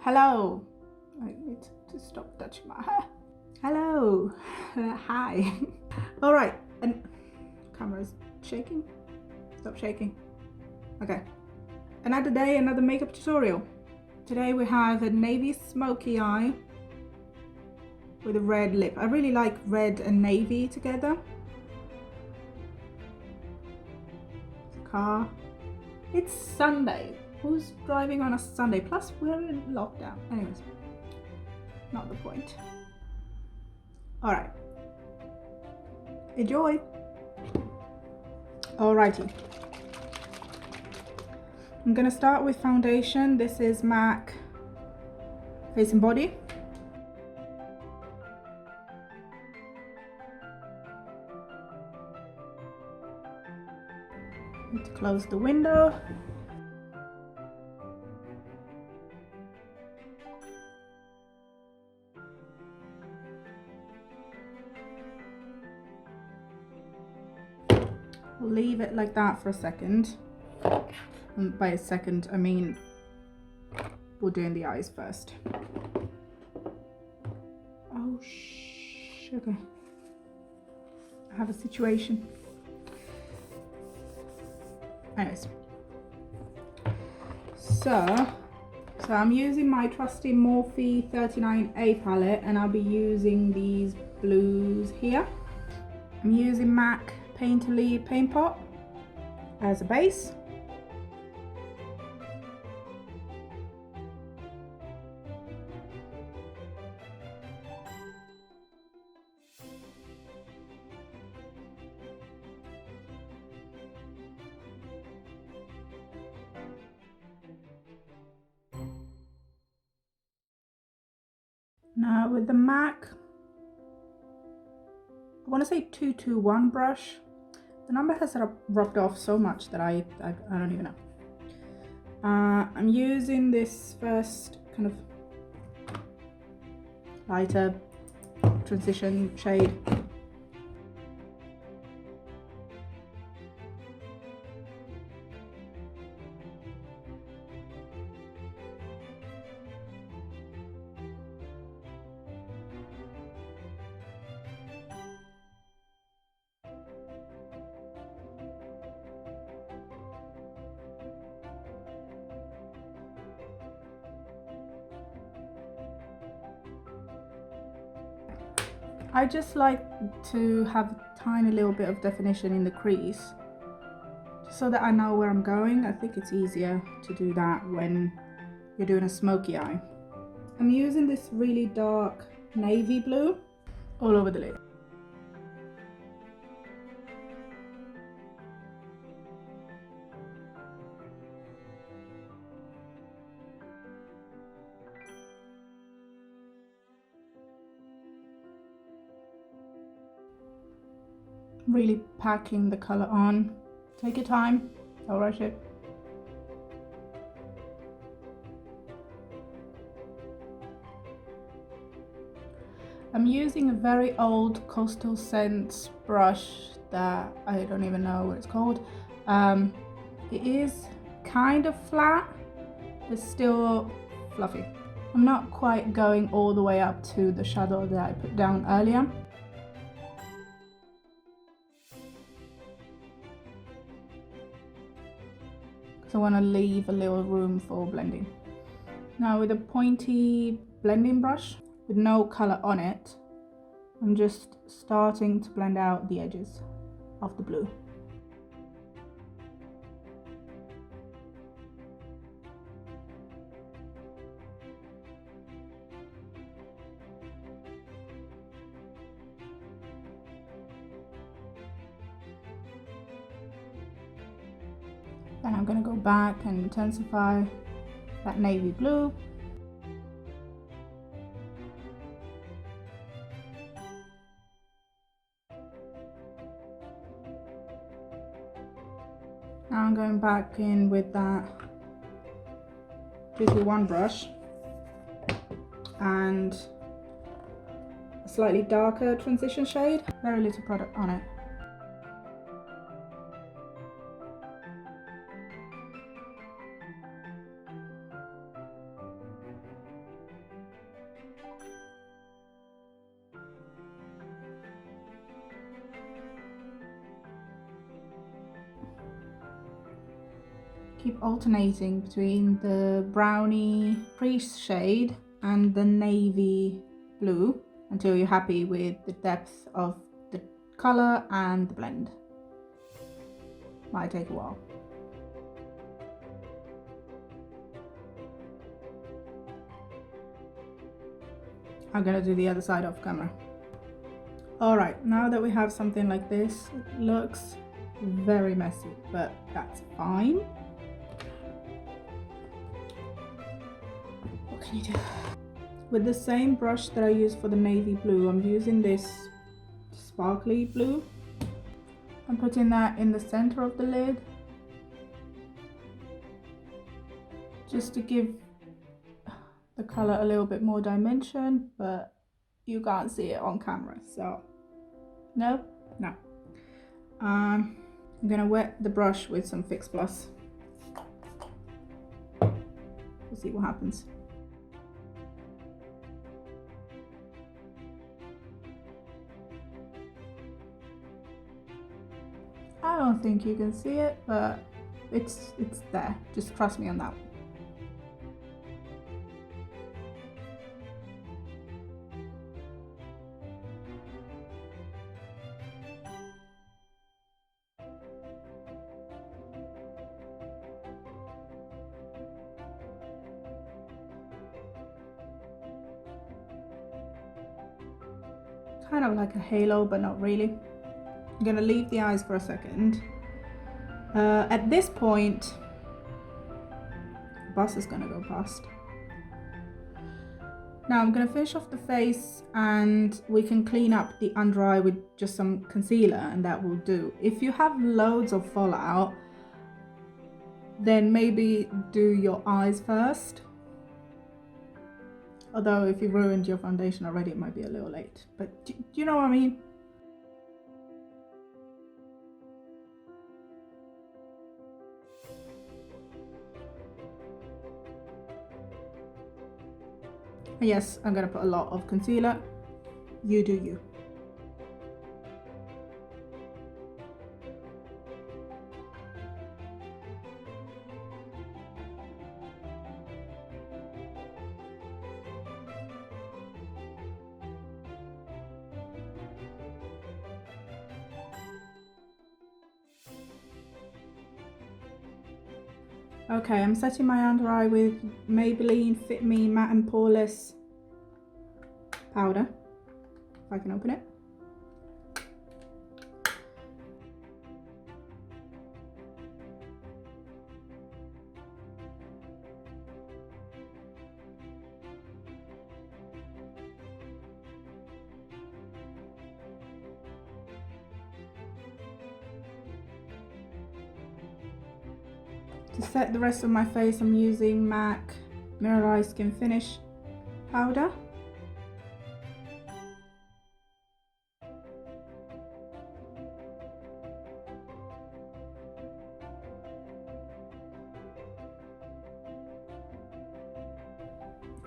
Hello. I need to stop touching my hair. Hello. Hi. All right. And camera's shaking. Stop shaking. Okay. Another day, another makeup tutorial. Today we have a navy smoky eye with a red lip. I really like red and navy together. Car. It's Sunday. Who's driving on a Sunday? Plus we're in lockdown. Anyways, not the point. All right. Enjoy. Alrighty. I'm gonna start with foundation. This is MAC Face and Body. Need to close the window. Leave it like that for a second. And by a second, I mean we're doing the eyes first. Oh, sugar. I have a situation. Anyways. So I'm using my trusty Morphe 39A palette and I'll be using these blues here. I'm using MAC Painterly Paint Pot as a base. Now with the MAC, I want to say 221 brush. The number has rubbed off so much that I don't even know. I'm using this first kind of lighter transition shade. I just like to have a tiny little bit of definition in the crease, just so that I know where I'm going. I think it's easier to do that when you're doing a smoky eye. I'm using this really dark navy blue all over the lid. Really packing the color on. Take your time, don't rush it. I'm using a very old Coastal Scents brush that I don't even know what it's called. It is kind of flat, but still fluffy. I'm not quite going all the way up to the shadow that I put down earlier. I want to leave a little room for blending. Now with a pointy blending brush with no color on it, I'm just starting to blend out the edges of the blue. Then I'm going to go back and intensify that navy blue. Now I'm going back in with that 221 brush and a slightly darker transition shade. Very little product on it. keep alternating between the brownie crease shade and the navy blue until you're happy with the depth of the color and the blend. Might take a while. I'm gonna do the other side off camera. All right, now that we have something like this, it looks very messy, but that's fine. What can you do? With the same brush that I used for the navy blue, I'm using this sparkly blue. I'm putting that in the center of the lid, just to give the color a little bit more dimension, but you can't see it on camera, so no. I'm gonna wet the brush with some Fix Plus. We'll see what happens. I don't think you can see it, but it's there. Just trust me on that. Kind of like a halo, but not really. I'm gonna leave the eyes for a second. At this point, the bus is gonna go past. Now I'm gonna finish off the face, and we can clean up the under eye with just some concealer, and that will do. If you have loads of fallout, then maybe do your eyes first. Although if you ruined your foundation already, it might be a little late. But do you know what I mean? Yes, I'm gonna put a lot of concealer. You do you. Okay, I'm setting my under eye with Maybelline Fit Me Matte and Poreless powder, if I can open it. To set the rest of my face, I'm using MAC Mirror Skin Finish powder.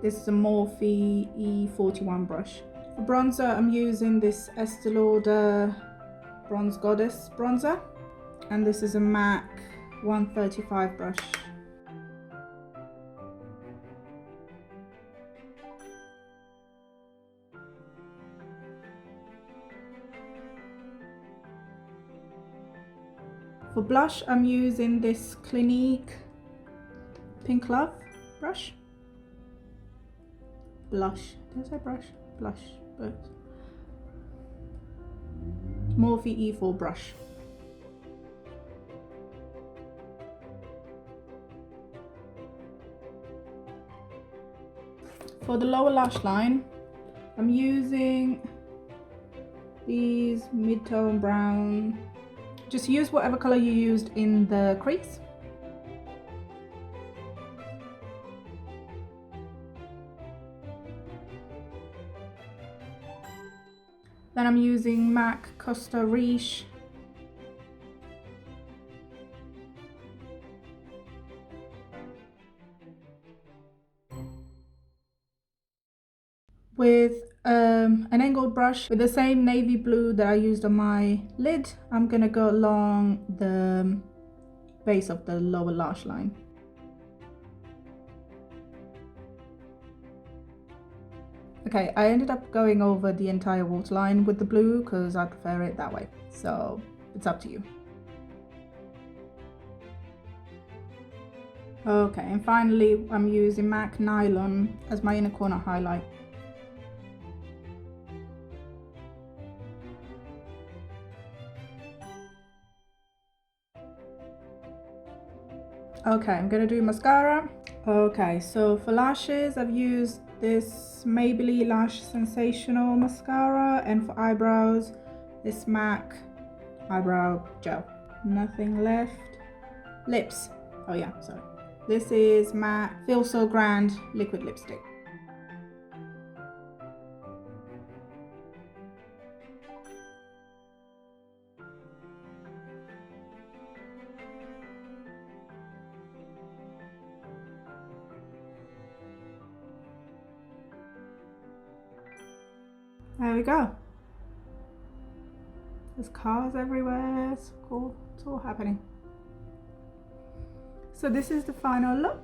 This is a Morphe E41 brush. For bronzer, I'm using this Estee Lauder Bronze Goddess bronzer, and this is a MAC 135 brush. For blush, I'm using this Clinique Pink Love brush. Blush. Did I say brush? Blush, but Morphe E4 brush. For the lower lash line, I'm using these mid-tone brown. Just use whatever color you used in the crease. Then I'm using MAC Costa Riche with an angled brush with the same navy blue that I used on my lid. I'm gonna go along the base of the lower lash line. Okay, I ended up going over the entire waterline with the blue because I prefer it that way, so it's up to you. Okay, and finally I'm using MAC Nylon as my inner corner highlight. Okay, I'm gonna do mascara. Okay, so for lashes I've used this Maybelline Lash Sensational mascara, and for eyebrows this MAC eyebrow gel. Nothing left. Lips, oh yeah, sorry, this is MAC Feel So Grand liquid lipstick. There we go. There's cars everywhere. It's cool. It's all happening. So this is the final look.